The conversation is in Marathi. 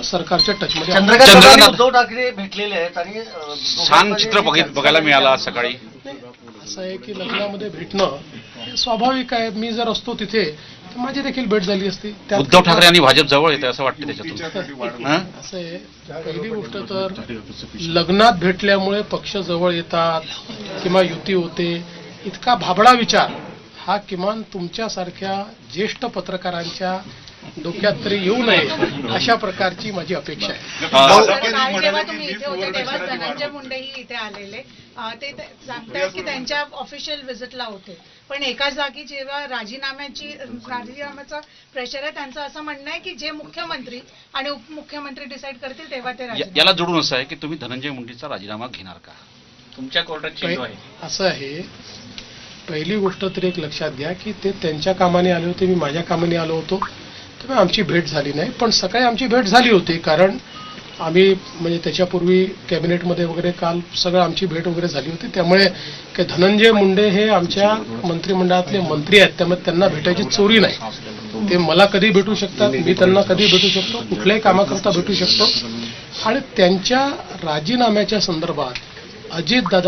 सरकारच्या टचमध्ये चंद्रकांत उद्धव ठाकरे भेटलेले आहेत आणि छान चित्र बघायला मिळालं आज सकाळी. असं आहे की लग्नामध्ये भेटणं हे स्वाभाविक आहे. मी जर असतो तिथे तर माझी देखील भेट झाली असती. उद्धव ठाकरे आणि भाजप जवळ येते असं वाटतं त्याच्यातून. असं आहे, पहिली गोष्ट तर लग्नात भेटल्यामुळे पक्ष जवळ येतात किंवा युती होते इतका भाबडा विचार हा किमान तुमच्यासारख्या ज्येष्ठ पत्रकारांच्या डोक्यात तरी येऊ नये अशा प्रकारची माझी अपेक्षा आहे. काल जेव्हा तुम्ही इथे होते तेव्हा धनंजय मुंडेही इथे आलेले. ते सांगतायत की त्यांच्या ऑफिशियल व्हिजिटला होते, पण एका जागी जेव्हा राजीनाम्याचं प्रेशर आहे त्यांचं असं म्हणणं आहे की जे मुख्यमंत्री आणि उपमुख्यमंत्री डिसाईड करतील तेव्हा ते याला जोडून असं आहे की तुम्ही धनंजय मुंडेचा राजीनामा घेणार का? तुमच्या कोर्टात चेंडू आहे. असं आहे, पहिली गोष्ट तरी एक लक्षात घ्या की ते त्यांच्या कामाने आले होते, मी माझ्या कामाने आलो होतो, त्यामुळे आमची भेट झाली नाही. पण सकाळी आमची भेट झाली होती कारण आम्ही म्हणजे त्याच्यापूर्वी कॅबिनेटमध्ये वगैरे काल सगळं आमची भेट वगैरे झाली होती. त्यामुळे काही धनंजय मुंडे हे आमच्या मंत्रिमंडळातले मंत्री आहेत, त्यामुळे त्यांना भेटायची चोरी नाही. ते मला कधी भेटू शकतात, मी त्यांना कधी भेटू शकतो, कुठल्याही कामाकरता भेटू शकतो. आणि त्यांच्या राजीनाम्याच्या संदर्भात अजितदादा